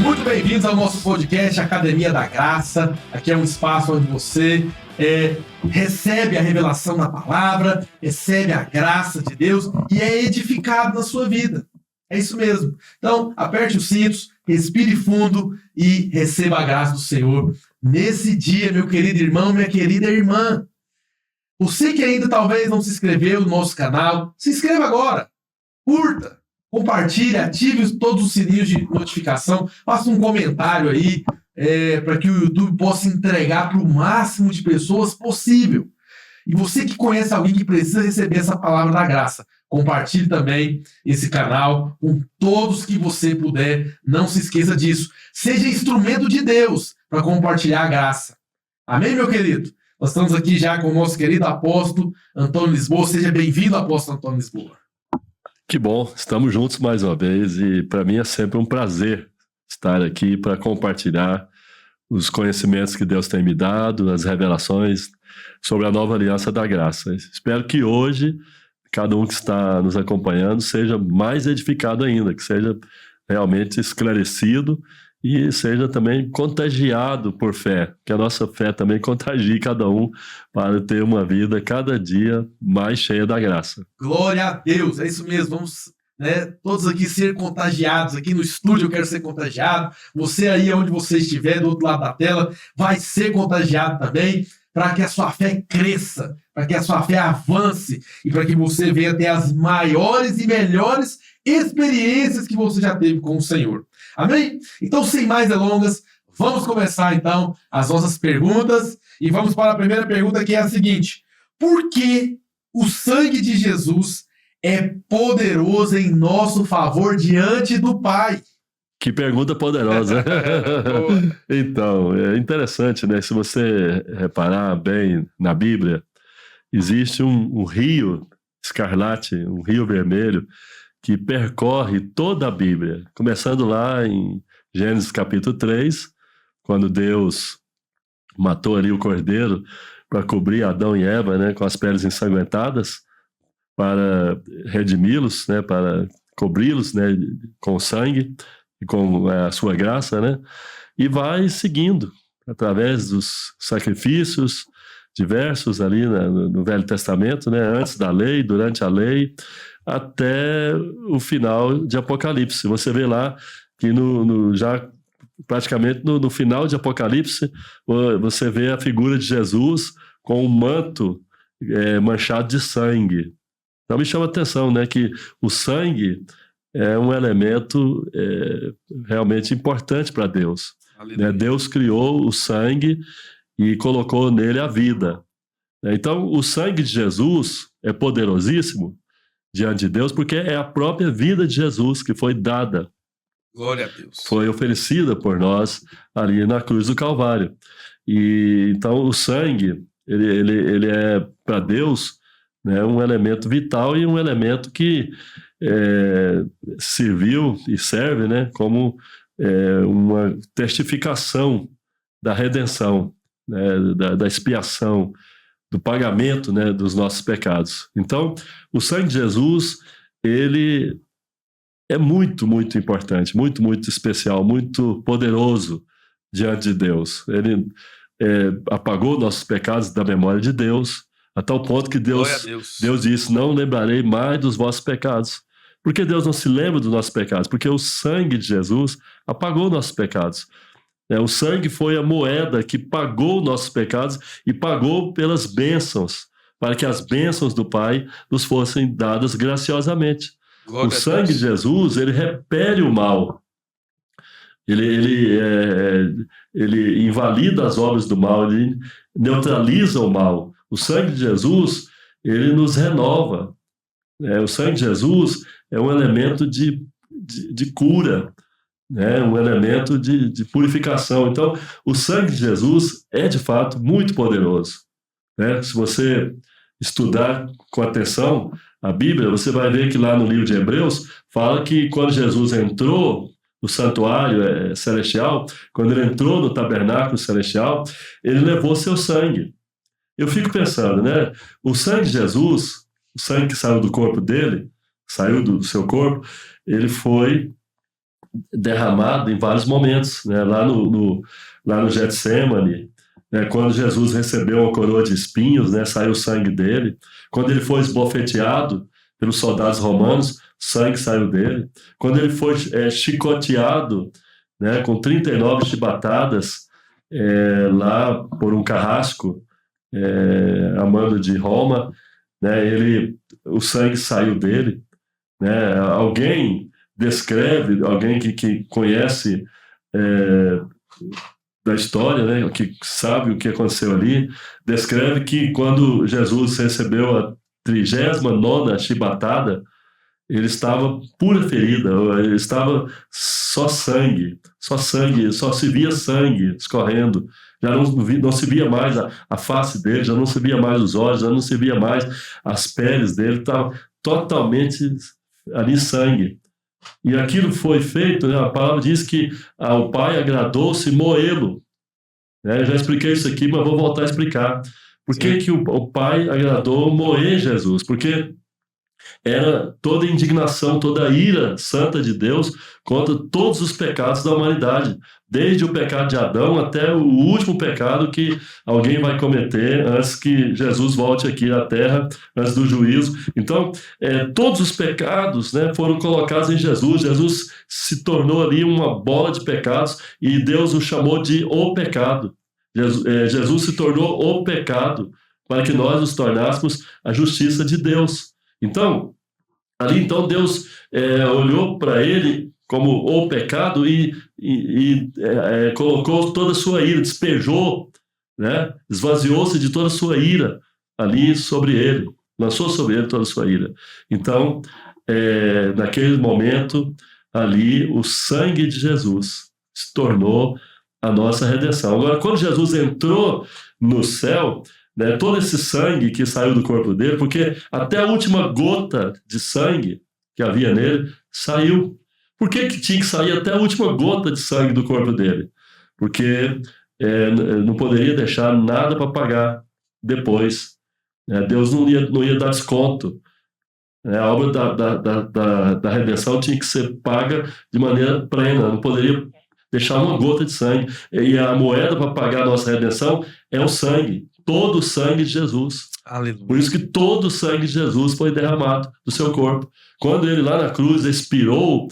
muito bem-vindos ao nosso podcast Academia da Graça. Aqui é um espaço onde você recebe a revelação da palavra, recebe a graça de Deus e é edificado na sua vida. É isso mesmo. Então, aperte os cintos, respire fundo e receba a graça do Senhor nesse dia, meu querido irmão, minha querida irmã. Você que ainda talvez não se inscreveu no nosso canal, se inscreva agora, curta, compartilhe, ative todos os sininhos de notificação, faça um comentário aí para que o YouTube possa entregar para o máximo de pessoas possível. E você que conhece alguém que precisa receber essa palavra da graça, compartilhe também esse canal com todos que você puder. Não se esqueça disso. Seja instrumento de Deus para compartilhar a graça. Amém, meu querido? Nós estamos aqui já com o nosso querido apóstolo Antônio Lisboa. Seja bem-vindo, apóstolo Antônio Lisboa. Que bom, estamos juntos mais uma vez e para mim é sempre um prazer estar aqui para compartilhar os conhecimentos que Deus tem me dado, as revelações sobre a nova aliança da graça. Espero que hoje cada um que está nos acompanhando seja mais edificado ainda, que seja realmente esclarecido e seja também contagiado por fé, que a nossa fé também contagie cada um para ter uma vida cada dia mais cheia da graça. Glória a Deus, é isso mesmo, vamos todos aqui ser contagiados, aqui no estúdio eu quero ser contagiado, você aí onde você estiver, do outro lado da tela, vai ser contagiado também, para que a sua fé cresça, para que a sua fé avance e para que você venha ter as maiores e melhores experiências que você já teve com o Senhor. Amém? Então, sem mais delongas, vamos começar então as nossas perguntas e vamos para a primeira pergunta, que é a seguinte: por que o sangue de Jesus é poderoso em nosso favor diante do Pai? Que pergunta poderosa. Então, é interessante, né? Se você reparar bem na Bíblia, existe um rio escarlate, um rio vermelho, que percorre toda a Bíblia, começando lá em Gênesis capítulo 3, quando Deus matou ali o cordeiro para cobrir Adão e Eva, né, com as peles ensanguentadas, para redimi-los, né, para cobri-los, né, com sangue e com a sua graça, né, e vai seguindo através dos sacrifícios diversos ali no Velho Testamento, né, antes da lei, durante a lei, até o final de Apocalipse. Você vê lá que já praticamente no final de Apocalipse, você vê a figura de Jesus com um manto manchado de sangue. Então me chama a atenção, né, que o sangue é um elemento realmente importante para Deus. Né? Deus criou o sangue e colocou nele a vida. Então o sangue de Jesus é poderosíssimo diante de Deus, porque é a própria vida de Jesus que foi dada. Glória a Deus. Foi oferecida por nós ali na cruz do Calvário. E então o sangue, ele é para Deus, né, um elemento vital e um elemento que serviu e serve, né, como uma testificação da redenção, né, da expiação, do pagamento, né, dos nossos pecados. Então, o sangue de Jesus, ele é muito, muito importante, muito, muito especial, muito poderoso diante de Deus. Ele apagou nossos pecados da memória de Deus, a tal ponto que Deus disse: não lembrarei mais dos vossos pecados. Por que Deus não se lembra dos nossos pecados? Porque o sangue de Jesus apagou nossos pecados. O sangue foi a moeda que pagou nossos pecados e pagou pelas bênçãos, para que as bênçãos do Pai nos fossem dadas graciosamente. Glória o sangue de Jesus, ele repele o mal. Ele invalida as obras do mal, ele neutraliza o mal. O sangue de Jesus, ele nos renova. O sangue de Jesus é um elemento de cura, um elemento de purificação. Então, o sangue de Jesus é, de fato, muito poderoso. Se você estudar com atenção a Bíblia, você vai ver que lá no livro de Hebreus, fala que quando Jesus entrou no santuário celestial, quando ele entrou no tabernáculo celestial, ele levou seu sangue. Eu fico pensando, o sangue de Jesus, o sangue que saiu do corpo dele, saiu do seu corpo, ele foi derramado em vários momentos, né? Lá no Getsemane, né? Quando Jesus recebeu uma coroa de espinhos, né? Saiu o sangue dele. Quando ele foi esbofeteado pelos soldados romanos, sangue saiu dele. Quando ele foi chicoteado, né? Com 39 chibatadas lá por um carrasco, a mando de Roma, né? O sangue saiu dele, né? Alguém descreve, alguém que conhece da história, né, que sabe o que aconteceu ali, descreve que quando Jesus recebeu a 39ª chibatada, ele estava pura ferida, ele estava só sangue, só se via sangue escorrendo, já não se via mais a face dele, já não se via mais os olhos, já não se via mais as peles dele, estava totalmente ali sangue. E aquilo foi feito, né? A palavra diz que ao Pai agradou-se moê-lo. Eu já expliquei isso aqui, mas vou voltar a explicar. Por que o Pai agradou moer Jesus? Porque era toda a indignação, toda a ira santa de Deus contra todos os pecados da humanidade, desde o pecado de Adão até o último pecado que alguém vai cometer antes que Jesus volte aqui à Terra, antes do juízo. Então, todos os pecados, né, foram colocados em Jesus. Jesus se tornou ali uma bola de pecados e Deus o chamou de o pecado. Jesus se tornou o pecado para que nós nos tornássemos a justiça de Deus. Então, ali então Deus olhou para ele como o pecado e colocou toda a sua ira, despejou, né? Esvaziou-se de toda a sua ira ali sobre ele, lançou sobre ele toda a sua ira. Então, naquele momento ali, o sangue de Jesus se tornou a nossa redenção. Agora, quando Jesus entrou no céu, né, todo esse sangue que saiu do corpo dele, porque até a última gota de sangue que havia nele saiu. Por que tinha que sair até a última gota de sangue do corpo dele? Porque não poderia deixar nada para pagar depois. Deus não ia dar desconto. A obra da redenção tinha que ser paga de maneira plena, não poderia deixar uma gota de sangue. E a moeda para pagar a nossa redenção é o sangue. Todo o sangue de Jesus. Aleluia. Por isso que todo o sangue de Jesus foi derramado do seu corpo. Quando ele lá na cruz expirou,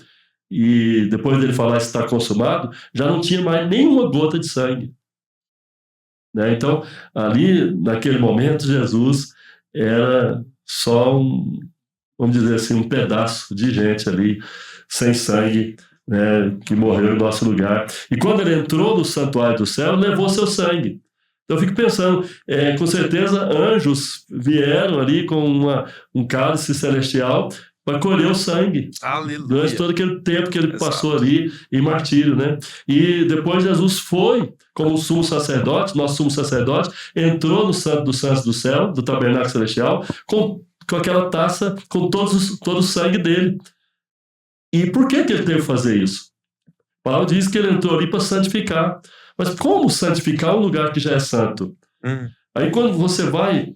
e depois dele falar está consumado, já não tinha mais nenhuma gota de sangue. Então, ali, naquele momento, Jesus era só vamos dizer assim, um pedaço de gente ali, sem sangue, né, que morreu em nosso lugar. E quando ele entrou no santuário do céu, levou seu sangue. Então eu fico pensando, com certeza anjos vieram ali com um cálice celestial para colher o sangue. Aleluia. Durante todo aquele tempo que ele passou ali em martírio, né? E depois Jesus foi, como sumo sacerdote, nosso sumo sacerdote, entrou no Santo dos Santos do céu, do tabernáculo celestial, com aquela taça, com todo o sangue dele. E por que ele teve que fazer isso? Paulo diz que ele entrou ali para santificar. Mas como santificar um lugar que já é santo? Aí quando você vai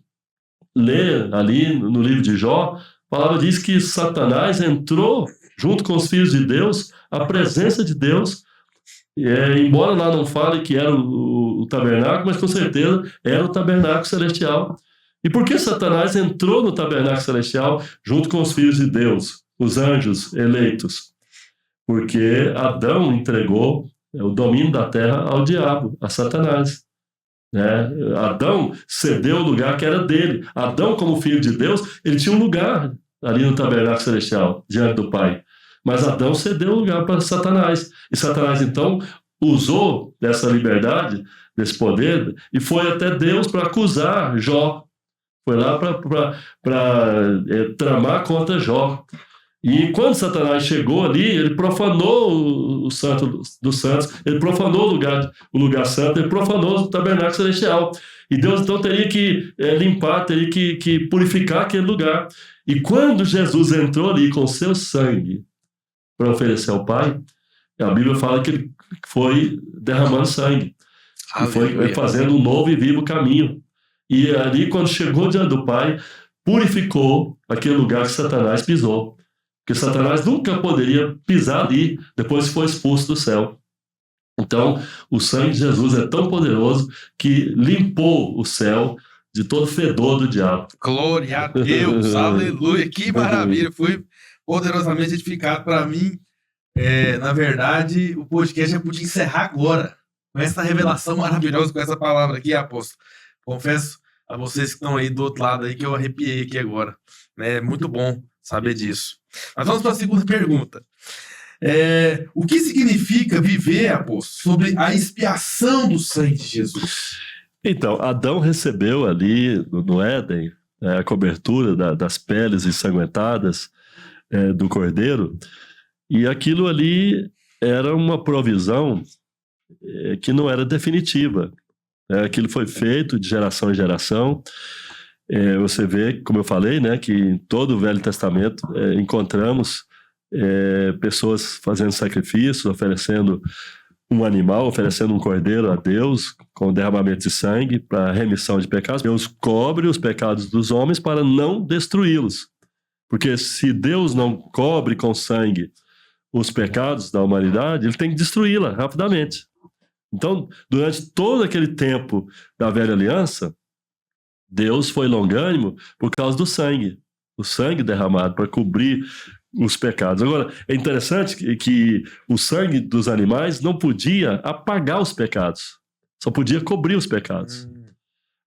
ler ali no livro de Jó, a palavra diz que Satanás entrou junto com os filhos de Deus, a presença de Deus, embora lá não fale que era o tabernáculo, mas com certeza era o tabernáculo celestial. E por que Satanás entrou no tabernáculo celestial junto com os filhos de Deus, os anjos eleitos? Porque Adão entregou o domínio da terra ao diabo, a Satanás. Adão cedeu o lugar que era dele. Adão, como filho de Deus, ele tinha um lugar ali no tabernáculo celestial, diante do Pai. Mas Adão cedeu o lugar para Satanás. E Satanás, então, usou dessa liberdade, desse poder, e foi até Deus para acusar Jó. Foi lá para tramar contra Jó. E quando Satanás chegou ali, ele profanou o Santo dos Santos, ele profanou o lugar santo, ele profanou o tabernáculo celestial. E Deus então teria que limpar, teria que purificar aquele lugar. E quando Jesus entrou ali com seu sangue para oferecer ao Pai, a Bíblia fala que ele foi derramando sangue. E foi fazendo um novo e vivo caminho. E ali, quando chegou diante do Pai, purificou aquele lugar que Satanás pisou. Porque Satanás nunca poderia pisar ali depois que foi expulso do céu. Então, o sangue de Jesus é tão poderoso que limpou o céu de todo fedor do diabo. Glória a Deus, aleluia, que maravilha, foi poderosamente edificado para mim. Na verdade, o podcast já podia encerrar agora, com essa revelação maravilhosa, com essa palavra aqui, apóstolo. Confesso a vocês que estão aí do outro lado aí que eu arrepiei aqui agora. É muito bom saber disso. Mas vamos para a segunda pergunta. O que significa viver, apóstolo, sobre a expiação do sangue de Jesus? Então, Adão recebeu ali no Éden a cobertura das peles ensanguentadas do cordeiro, e aquilo ali era uma provisão que não era definitiva. Aquilo foi feito de geração em geração. Você vê, como eu falei, né, que em todo o Velho Testamento encontramos pessoas fazendo sacrifícios, oferecendo um animal, oferecendo um cordeiro a Deus com derramamento de sangue para remissão de pecados. Deus cobre os pecados dos homens para não destruí-los. Porque se Deus não cobre com sangue os pecados da humanidade, ele tem que destruí-la rapidamente. Então, durante todo aquele tempo da velha aliança, Deus foi longânimo por causa do sangue. O sangue derramado para cobrir os pecados. Agora, é interessante que o sangue dos animais não podia apagar os pecados, só podia cobrir os pecados.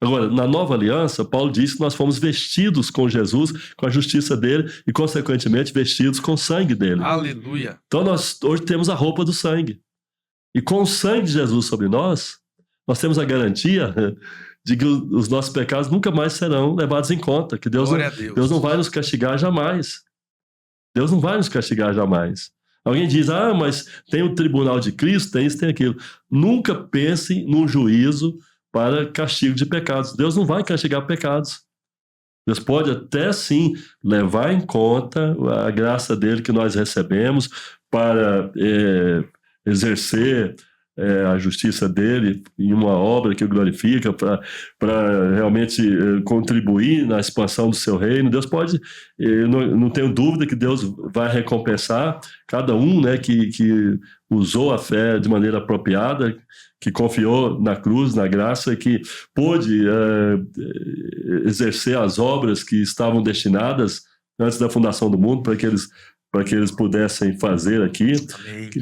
Agora, na nova aliança, Paulo diz que nós fomos vestidos com Jesus, com a justiça dele e, consequentemente, vestidos com o sangue dele. Aleluia! Então, nós hoje temos a roupa do sangue. E com o sangue de Jesus sobre nós temos a garantia de que os nossos pecados nunca mais serão levados em conta, que Deus não vai nos castigar jamais. Deus não vai nos castigar jamais. Alguém diz, mas tem o tribunal de Cristo, tem isso, tem aquilo. Nunca pense num juízo para castigo de pecados. Deus não vai castigar pecados. Deus pode até sim levar em conta a graça dele que nós recebemos para exercer a justiça dele em uma obra que o glorifica, para realmente contribuir na expansão do seu reino. Deus pode, não tenho dúvida que Deus vai recompensar cada um, né, que usou a fé de maneira apropriada, que confiou na cruz, na graça, e que pôde exercer as obras que estavam destinadas antes da fundação do mundo para que eles pudessem fazer aqui,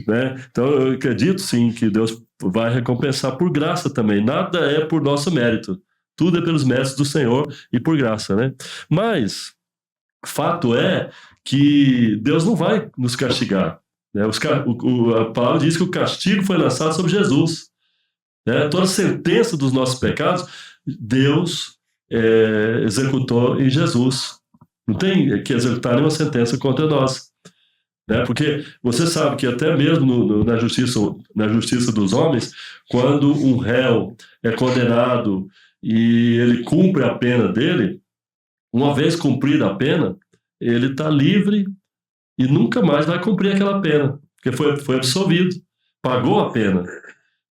né? Então eu acredito sim que Deus vai recompensar por graça também. Nada é por nosso mérito, tudo é pelos méritos do Senhor e por graça, né? Mas fato é que Deus não vai nos castigar, né? A palavra diz que o castigo foi lançado sobre Jesus, né? Toda a sentença dos nossos pecados Deus executou em Jesus. Não tem que executar nenhuma sentença contra nós. Porque você sabe que até mesmo na justiça dos homens, quando um réu é condenado e ele cumpre a pena dele, uma vez cumprida a pena, ele está livre e nunca mais vai cumprir aquela pena, porque foi absolvido, pagou a pena.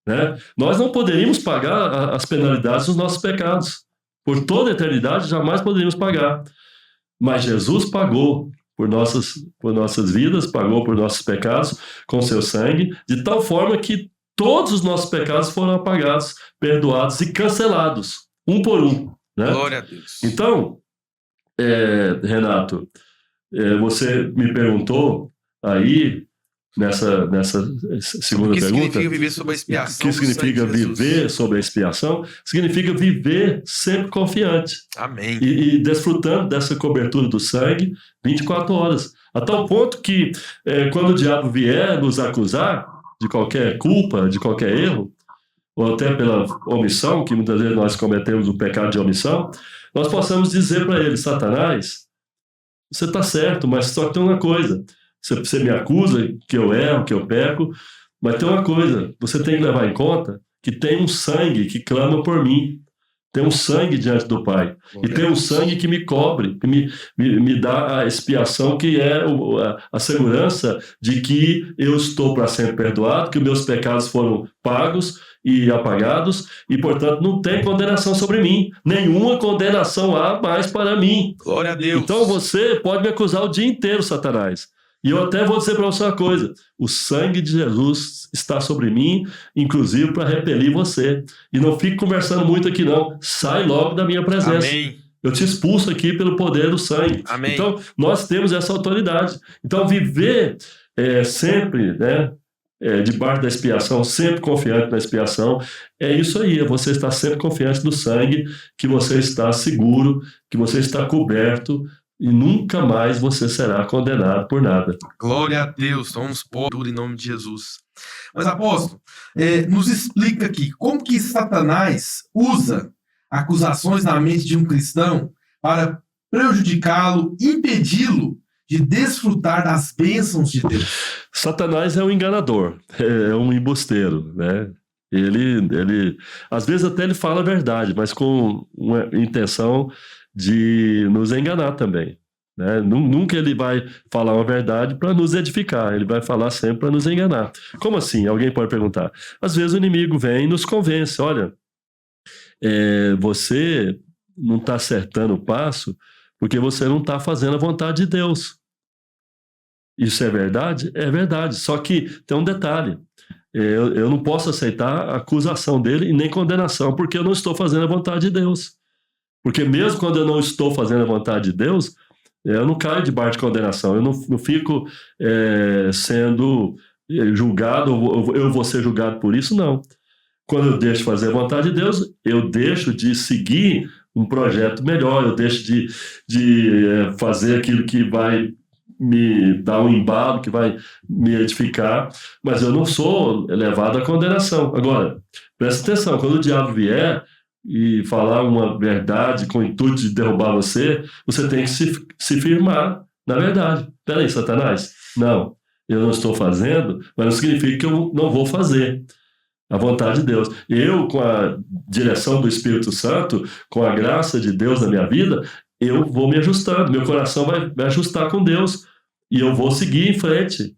Né? Nós não poderíamos pagar as penalidades dos nossos pecados. Por toda a eternidade, jamais poderíamos pagar. Mas Jesus pagou por nossas vidas, pagou por nossos pecados com seu sangue, de tal forma que todos os nossos pecados foram apagados, perdoados e cancelados, um por um. Né? Glória a Deus. Então, Renato, você me perguntou aí, nessa segunda pergunta, o que significa viver sob a expiação? O que significa viver sob a expiação? Significa viver sempre confiante. Amém. E desfrutando dessa cobertura do sangue 24 horas. A tal ponto que quando o diabo vier nos acusar de qualquer culpa, de qualquer erro, ou até pela omissão, que muitas vezes nós cometemos o pecado de omissão, nós possamos dizer para ele: Satanás, você está certo, mas só tem uma coisa. Você me acusa que eu erro, que eu peco, mas tem uma coisa, você tem que levar em conta que tem um sangue que clama por mim, tem um sangue diante do Pai, e tem um sangue que me cobre, que me dá a expiação, que é a segurança de que eu estou para sempre perdoado, que os meus pecados foram pagos e apagados, e portanto não tem condenação sobre mim, nenhuma condenação há mais para mim. Glória a Deus. Então você pode me acusar o dia inteiro, Satanás, E eu até vou dizer para você uma coisa: o sangue de Jesus está sobre mim, inclusive para repelir você. E não fique conversando muito aqui, não. Sai logo da minha presença. Amém. Eu te expulso aqui pelo poder do sangue. Amém. Então, nós temos essa autoridade. Então, viver sempre, né, debaixo da expiação, sempre confiante na expiação, é isso aí. Você está sempre confiante no sangue, que você está seguro, que você está coberto, e nunca mais você será condenado por nada. Glória a Deus, vamos pôr tudo em nome de Jesus. Mas, apóstolo, nos explica aqui como que Satanás usa acusações na mente de um cristão para prejudicá-lo, impedi-lo de desfrutar das bênçãos de Deus. Satanás é um enganador, é um embusteiro, né? Ele às vezes até ele fala a verdade, mas com uma intenção de nos enganar também, né? Nunca ele vai falar uma verdade para nos edificar, ele vai falar sempre para nos enganar. Como assim? Alguém pode perguntar. Às vezes o inimigo vem e nos convence: olha, você não está acertando o passo porque você não está fazendo a vontade de Deus. Isso é verdade? É verdade, só que tem um detalhe: eu não posso aceitar a acusação dele e nem condenação, porque eu não estou fazendo a vontade de Deus. Porque mesmo quando eu não estou fazendo a vontade de Deus, eu não caio debaixo de condenação, eu não fico sendo julgado, eu vou ser julgado por isso, não. Quando eu deixo de fazer a vontade de Deus, eu deixo de seguir um projeto melhor, eu deixo de fazer aquilo que vai me dar um embalo, que vai me edificar, mas eu não sou levado à condenação. Agora, presta atenção, quando o diabo vier e falar uma verdade com o intuito de derrubar você, você tem que se firmar na verdade. Peraí, Satanás, não, eu não estou fazendo, mas não significa que eu não vou fazer a vontade de Deus. Eu, com a direção do Espírito Santo, com a graça de Deus na minha vida, eu vou me ajustando, meu coração vai ajustar com Deus e eu vou seguir em frente.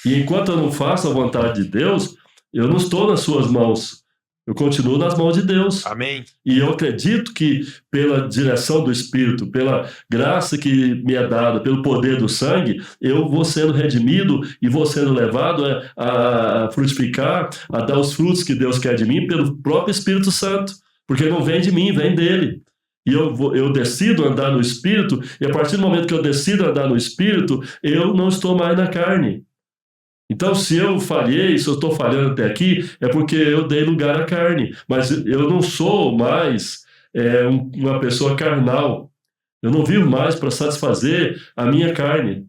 E enquanto eu não faço a vontade de Deus, eu não estou nas suas mãos, eu continuo nas mãos de Deus. Amém. E eu acredito que pela direção do Espírito, pela graça que me é dada, pelo poder do sangue, eu vou sendo redimido e vou sendo levado a frutificar, a dar os frutos que Deus quer de mim pelo próprio Espírito Santo, porque não vem de mim, vem dele. E eu decido andar no Espírito, e a partir do momento que eu decido andar no Espírito, eu não estou mais na carne. Então, se eu falhei, se eu estou falhando até aqui, é porque eu dei lugar à carne. Mas eu não sou mais uma pessoa carnal. Eu não vivo mais para satisfazer a minha carne.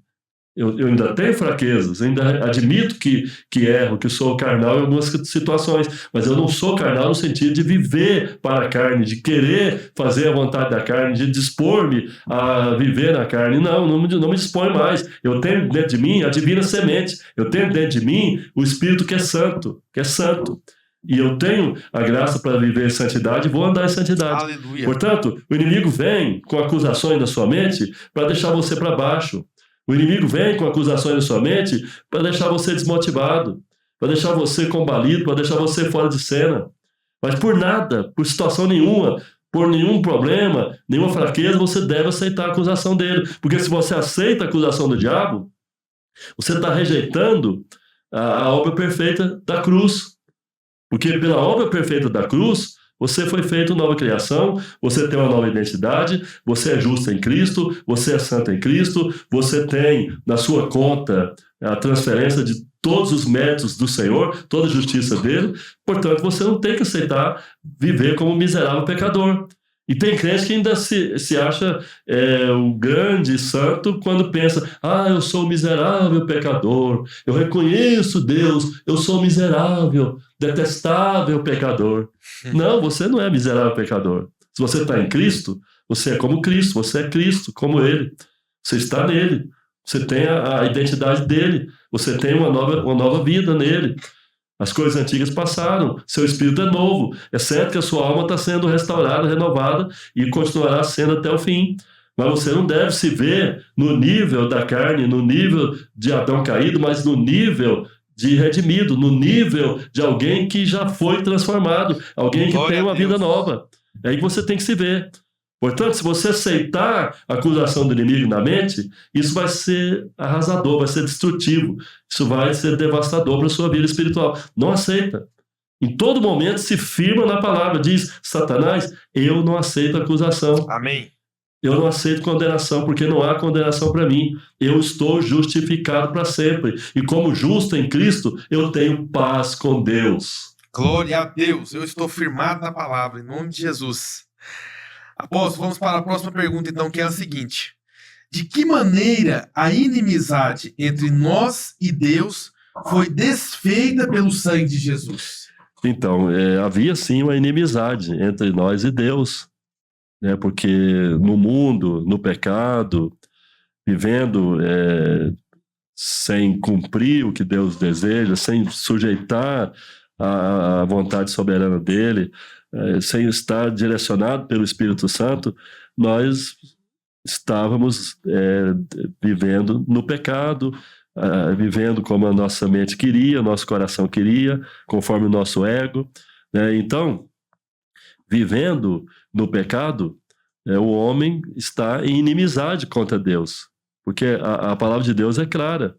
Eu ainda tenho fraquezas, ainda admito que erro, que sou carnal em algumas situações, mas eu não sou carnal no sentido de viver para a carne, de querer fazer a vontade da carne, de dispor-me a viver na carne. Não me disponho mais. Eu tenho dentro de mim a divina semente, eu tenho dentro de mim o Espírito que é santo. E eu tenho a graça para viver em santidade e vou andar em santidade. Aleluia. Portanto, o inimigo vem com acusações na sua mente para deixar você para baixo. O inimigo vem com acusações na sua mente para deixar você desmotivado, para deixar você combalido, para deixar você fora de cena. Mas por nada, por situação nenhuma, por nenhum problema, nenhuma fraqueza, você deve aceitar a acusação dele. Porque se você aceita a acusação do diabo, você está rejeitando a obra perfeita da cruz. Porque pela obra perfeita da cruz, você foi feito nova criação, você tem uma nova identidade, você é justo em Cristo, você é santo em Cristo, você tem na sua conta a transferência de todos os méritos do Senhor, toda a justiça dele, portanto você não tem que aceitar viver como um miserável pecador. E tem crente que ainda se acha um grande santo quando pensa: eu sou miserável pecador, eu reconheço Deus, eu sou miserável, detestável pecador. Não, você não é miserável pecador. Se você está em Cristo, você é como Cristo, você é Cristo, como Ele. Você está nele, você tem a identidade dele, você tem uma nova vida nele. As coisas antigas passaram, seu espírito é novo. É certo que a sua alma está sendo restaurada, renovada e continuará sendo até o fim. Mas você não deve se ver no nível da carne, no nível de Adão caído, mas no nível de redimido, no nível de alguém que já foi transformado, alguém que tem uma vida nova. É aí que você tem que se ver. Portanto, se você aceitar a acusação do inimigo na mente, isso vai ser arrasador, vai ser destrutivo. Isso vai ser devastador para a sua vida espiritual. Não aceita. Em todo momento se firma na palavra. Diz, Satanás, eu não aceito acusação. Amém. Eu não aceito condenação, porque não há condenação para mim. Eu estou justificado para sempre. E como justo em Cristo, eu tenho paz com Deus. Glória a Deus. Eu estou firmado na palavra, em nome de Jesus. Apóstolo, vamos para a próxima pergunta, então, que é a seguinte. De que maneira a inimizade entre nós e Deus foi desfeita pelo sangue de Jesus? Então, havia sim uma inimizade entre nós e Deus, né? Porque no mundo, no pecado, vivendo sem cumprir o que Deus deseja, sem sujeitar a vontade soberana dele, sem estar direcionado pelo Espírito Santo, nós estávamos vivendo no pecado, vivendo como a nossa mente queria, nosso coração queria, conforme o nosso ego, né? Então, vivendo no pecado, o homem está em inimizade contra Deus, porque a palavra de Deus é clara,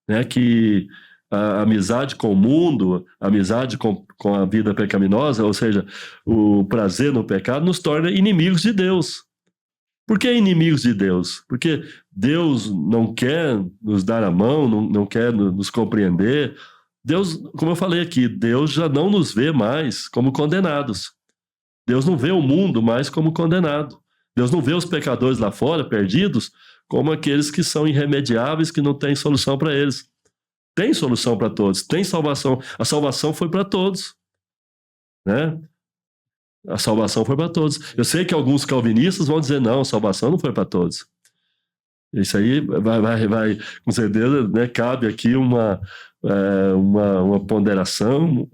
né? Que a amizade com o mundo, a amizade com a vida pecaminosa, ou seja, o prazer no pecado, nos torna inimigos de Deus. Por que inimigos de Deus? Porque Deus não quer nos dar a mão, não quer nos compreender. Deus, como eu falei aqui, Deus já não nos vê mais como condenados. Deus não vê o mundo mais como condenado. Deus não vê os pecadores lá fora, perdidos, como aqueles que são irremediáveis, que não tem solução para eles. Tem solução para todos, tem salvação. A salvação foi para todos, né? A salvação foi para todos. Eu sei que alguns calvinistas vão dizer, não, a salvação não foi para todos. Isso aí vai com certeza, né, cabe aqui uma ponderação,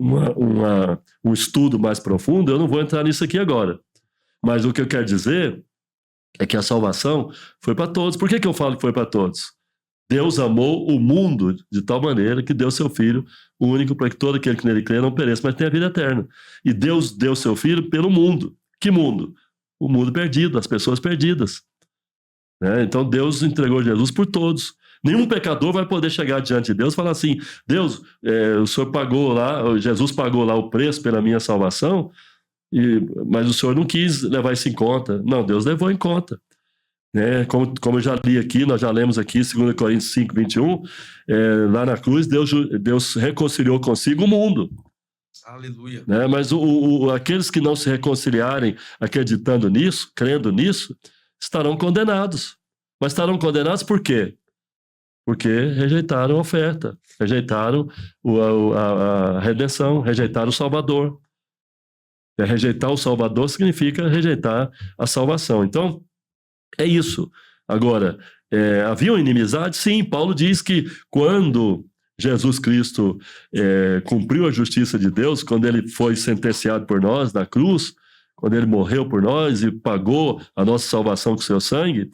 um estudo mais profundo. Eu não vou entrar nisso aqui agora. Mas o que eu quero dizer é que a salvação foi para todos. Por que eu falo que foi para todos? Deus amou o mundo de tal maneira que deu seu Filho único para que todo aquele que nele crê não pereça, mas tenha vida eterna. E Deus deu seu Filho pelo mundo. Que mundo? O mundo perdido, as pessoas perdidas. Né? Então Deus entregou Jesus por todos. Nenhum pecador vai poder chegar diante de Deus e falar assim, Deus, o Senhor pagou lá, Jesus pagou lá o preço pela minha salvação, mas o Senhor não quis levar isso em conta. Não, Deus levou em conta. Né? Como eu já li aqui, nós já lemos aqui, 2 Coríntios 5, 21, lá na cruz, Deus reconciliou consigo o mundo. Aleluia. Né? Mas aqueles que não se reconciliarem acreditando nisso, crendo nisso, estarão condenados. Mas estarão condenados por quê? Porque rejeitaram a oferta, rejeitaram a redenção, rejeitaram o Salvador. Rejeitar o Salvador significa rejeitar a salvação. Então, é isso. Agora, havia uma inimizade? Sim, Paulo diz que quando Jesus Cristo cumpriu a justiça de Deus, quando ele foi sentenciado por nós na cruz, quando ele morreu por nós e pagou a nossa salvação com seu sangue,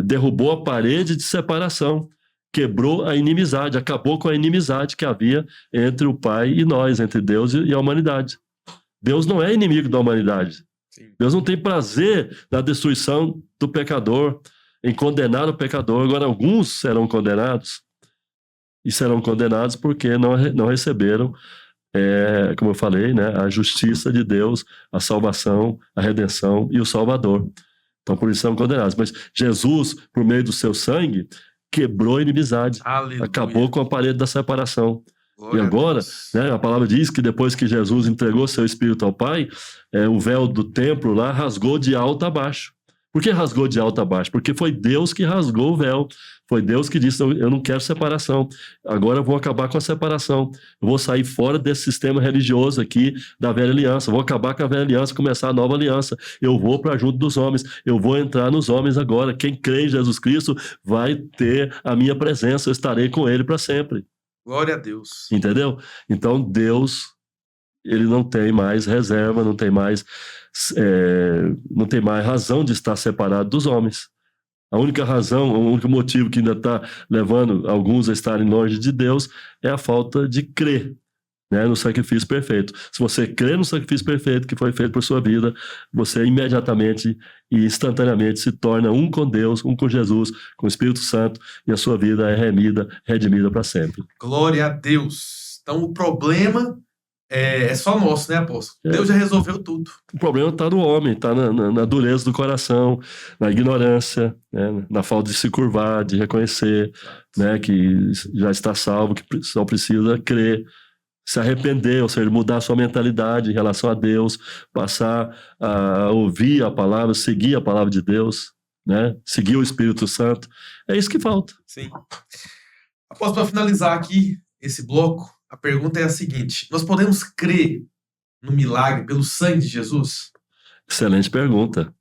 derrubou a parede de separação, quebrou a inimizade, acabou com a inimizade que havia entre o Pai e nós, entre Deus e a humanidade. Deus não é inimigo da humanidade. Sim. Deus não tem prazer na destruição do pecador, em condenar o pecador. Agora, alguns serão condenados, e serão condenados porque não receberam, como eu falei, né, a justiça de Deus, a salvação, a redenção e o Salvador. Então, por isso são condenados. Mas Jesus, por meio do seu sangue, quebrou a inimizade. Aleluia. Acabou com a parede da separação. Glória e agora, né, a palavra diz que depois que Jesus entregou seu Espírito ao Pai, o véu do templo lá rasgou de alto a baixo. Por que rasgou de alto a baixo? Porque foi Deus que rasgou o véu. Foi Deus que disse, eu não quero separação. Agora eu vou acabar com a separação. Eu vou sair fora desse sistema religioso aqui da velha aliança. Vou acabar com a velha aliança, começar a nova aliança. Eu vou para junto dos homens. Eu vou entrar nos homens agora. Quem crê em Jesus Cristo vai ter a minha presença. Eu estarei com ele para sempre. Glória a Deus. Entendeu? Então Deus, ele não tem mais reserva, não tem mais razão de estar separado dos homens. A única razão, o único motivo que ainda está levando alguns a estarem longe de Deus é a falta de crer. né, no sacrifício perfeito. Se você crê no sacrifício perfeito que foi feito por sua vida, você imediatamente e instantaneamente se torna um com Deus, um com Jesus, com o Espírito Santo, e a sua vida é redimida para sempre. Glória a Deus. Então o problema é só nosso, né, apóstolo? Deus já resolveu tudo. O problema está no homem, está na dureza do coração, na ignorância, né, na falta de se curvar, de reconhecer, né, que já está salvo, que só precisa crer, se arrepender, ou seja, mudar a sua mentalidade em relação a Deus, passar a ouvir a palavra, seguir a palavra de Deus, né, seguir o Espírito Santo. É isso que falta. Sim. Após, para finalizar aqui esse bloco, a pergunta é a seguinte: nós podemos crer no milagre pelo sangue de Jesus? Excelente pergunta.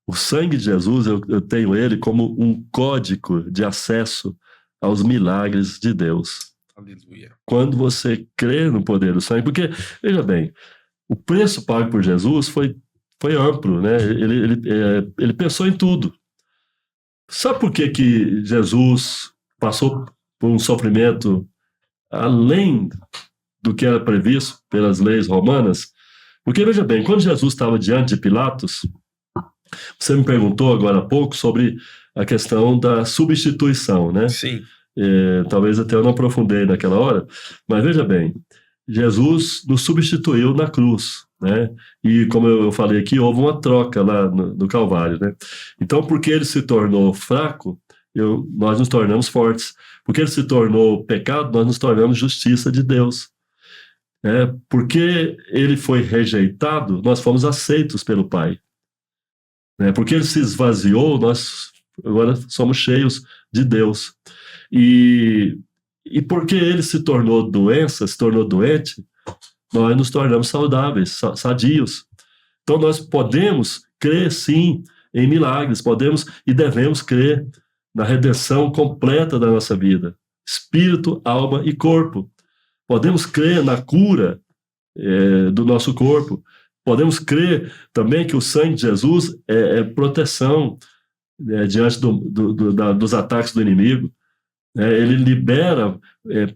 O sangue de Jesus, eu tenho ele como um código de acesso aos milagres de Deus. Aleluia. Quando você crê no poder do sangue, porque, veja bem, o preço pago por Jesus foi amplo, né? Ele pensou em tudo. Sabe por que Jesus passou por um sofrimento além do que era previsto pelas leis romanas? Porque, veja bem, quando Jesus estava diante de Pilatos, você me perguntou agora há pouco sobre a questão da substituição, né? Sim. Talvez até eu não aprofundei naquela hora, mas veja bem, Jesus nos substituiu na cruz, né? E como eu falei aqui, houve uma troca lá no Calvário, né? Então, porque ele se tornou fraco, nós nos tornamos fortes. Porque ele se tornou pecado, nós nos tornamos justiça de Deus. Porque ele foi rejeitado, nós fomos aceitos pelo Pai. Porque ele se esvaziou, nós agora somos cheios de Deus. E porque ele se tornou doente, nós nos tornamos saudáveis, sadios. Então nós podemos crer sim em milagres, podemos e devemos crer na redenção completa da nossa vida, espírito, alma e corpo. Podemos crer na cura do nosso corpo. Podemos crer também que o sangue de Jesus é proteção diante dos ataques do inimigo. Ele libera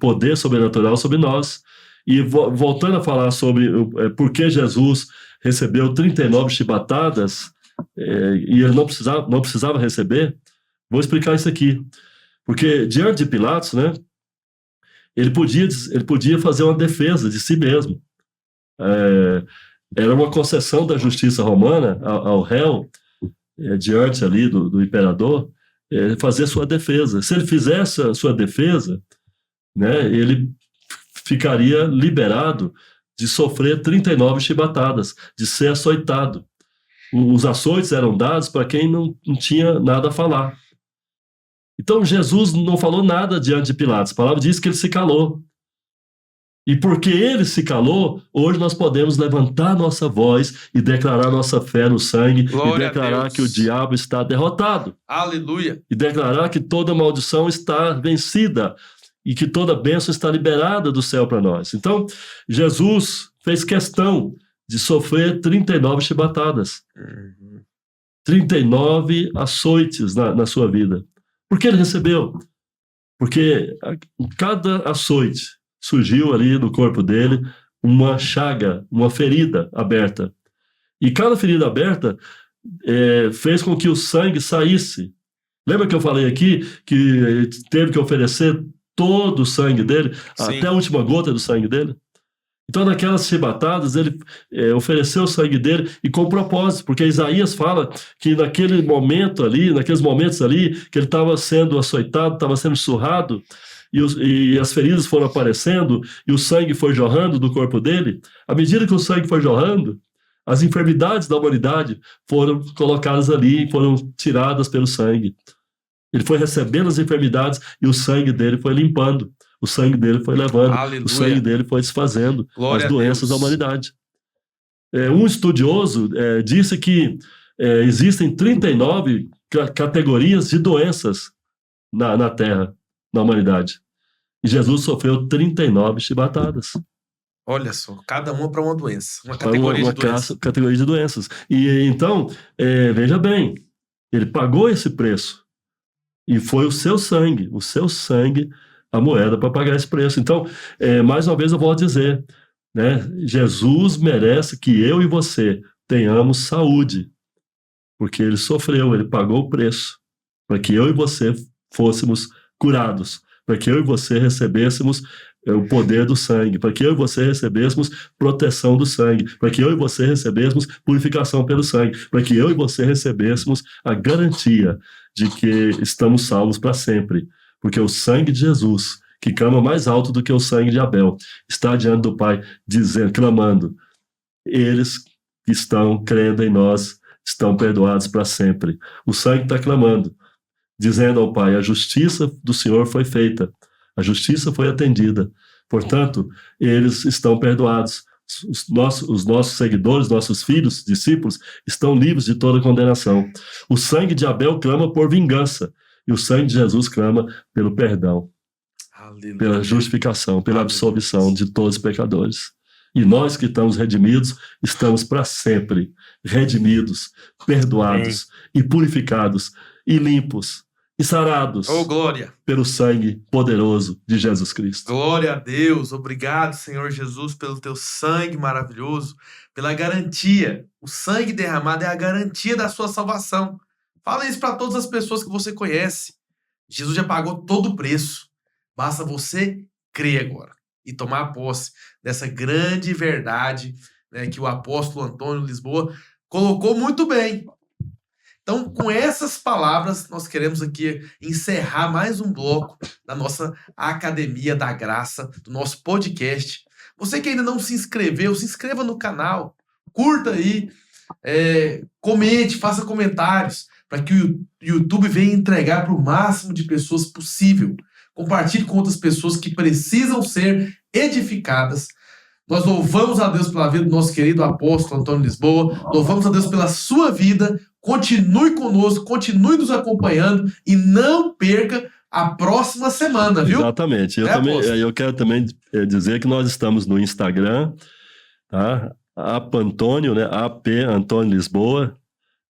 poder sobrenatural sobre nós. E voltando a falar sobre por que Jesus recebeu 39 chibatadas e ele não precisava receber, vou explicar isso aqui. Porque diante de Pilatos, né, ele podia fazer uma defesa de si mesmo. Era uma concessão da justiça romana ao réu, diante ali do imperador, fazer sua defesa. Se ele fizesse a sua defesa, né, ele ficaria liberado de sofrer 39 chibatadas, de ser açoitado. Os açoites eram dados para quem não tinha nada a falar. Então Jesus não falou nada diante de Pilatos. A palavra diz que ele se calou. E porque ele se calou, hoje nós podemos levantar nossa voz e declarar nossa fé no sangue. Glória e declarar que o diabo está derrotado. Aleluia. E declarar que toda maldição está vencida e que toda bênção está liberada do céu para nós. Então, Jesus fez questão de sofrer 39 chibatadas. 39 açoites na sua vida. Por que ele recebeu? Porque em cada açoite surgiu ali no corpo dele uma chaga, uma ferida aberta. E cada ferida aberta fez com que o sangue saísse. Lembra que eu falei aqui que teve que oferecer todo o sangue dele, sim, até a última gota do sangue dele? Então, naquelas chibatadas, ele ofereceu o sangue dele e com propósito, porque Isaías fala que naqueles momentos ali, que ele estava sendo açoitado, estava sendo surrado, e as feridas foram aparecendo, e o sangue foi jorrando do corpo dele. À medida que o sangue foi jorrando, as enfermidades da humanidade foram colocadas ali, foram tiradas pelo sangue. Ele foi recebendo as enfermidades e o sangue dele foi limpando. O sangue dele foi levando, aleluia, o sangue dele foi desfazendo glória as doenças da humanidade. Um estudioso disse que existem 39 categorias de doenças na Terra, na humanidade. E Jesus sofreu 39 chibatadas. Olha só, cada uma para uma doença. Uma categoria de doenças. Categoria de doenças. E então, veja bem, ele pagou esse preço. E foi o seu sangue a moeda para pagar esse preço. Então, mais uma vez eu vou dizer, né? Jesus merece que eu e você tenhamos saúde, porque ele sofreu, ele pagou o preço para que eu e você fôssemos curados, para que eu e você recebêssemos o poder do sangue, para que eu e você recebêssemos proteção do sangue, para que eu e você recebêssemos purificação pelo sangue, para que eu e você recebêssemos a garantia de que estamos salvos para sempre, porque o sangue de Jesus, que clama mais alto do que o sangue de Abel, está diante do Pai, dizendo, clamando, eles que estão crendo em nós estão perdoados para sempre. O sangue está clamando, dizendo ao Pai, a justiça do Senhor foi feita, a justiça foi atendida, portanto, eles estão perdoados. Os nossos seguidores, nossos filhos, discípulos, estão livres de toda condenação. O sangue de Abel clama por vingança, e o sangue de Jesus clama pelo perdão, aleluia, pela justificação, pela absolvição de todos os pecadores. E nós que estamos redimidos, estamos para sempre redimidos, perdoados e purificados e limpos e sarados, glória, pelo sangue poderoso de Jesus Cristo. Glória a Deus, obrigado, Senhor Jesus, pelo teu sangue maravilhoso, pela garantia. O sangue derramado é a garantia da sua salvação. Fala isso para todas as pessoas que você conhece. Jesus já pagou todo o preço. Basta você crer agora e tomar posse dessa grande verdade, né, que o apóstolo Antônio Lisboa colocou muito bem. Então, com essas palavras, nós queremos aqui encerrar mais um bloco da nossa Academia da Graça, do nosso podcast. Você que ainda não se inscreveu, se inscreva no canal, curta aí, comente, faça comentários, para que o YouTube venha entregar para o máximo de pessoas possível. Compartilhe com outras pessoas que precisam ser edificadas. Nós louvamos a Deus pela vida do nosso querido apóstolo Antônio Lisboa, louvamos a Deus pela sua vida. Continue conosco, continue nos acompanhando e não perca a próxima semana, viu? Exatamente. Eu quero também dizer que nós estamos no Instagram, tá? Apantônio, né? AP Antônio Lisboa.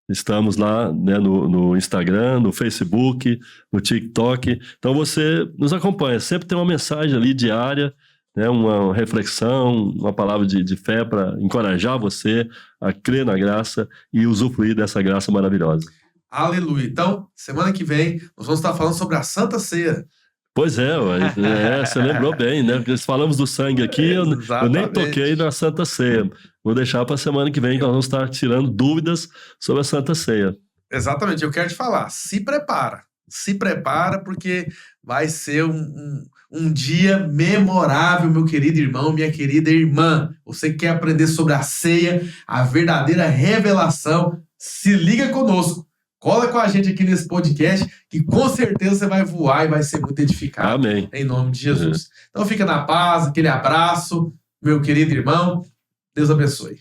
Estamos lá, né, no Instagram, no Facebook, no TikTok. Então você nos acompanha. Sempre tem uma mensagem ali diária, né, uma reflexão, uma palavra de fé para encorajar você a crer na graça e usufruir dessa graça maravilhosa. Aleluia. Então, semana que vem, nós vamos estar falando sobre a Santa Ceia. Pois é, você lembrou bem, né? Porque falamos do sangue aqui, eu nem toquei na Santa Ceia. Vou deixar para a semana que vem, que nós vamos estar tirando dúvidas sobre a Santa Ceia. Exatamente, eu quero te falar, se prepara, porque vai ser um dia memorável, meu querido irmão, minha querida irmã. Você que quer aprender sobre a ceia, a verdadeira revelação, se liga conosco. Cola com a gente aqui nesse podcast, que com certeza você vai voar e vai ser muito edificado. Amém. Em nome de Jesus. Então fica na paz, aquele abraço, meu querido irmão. Deus abençoe.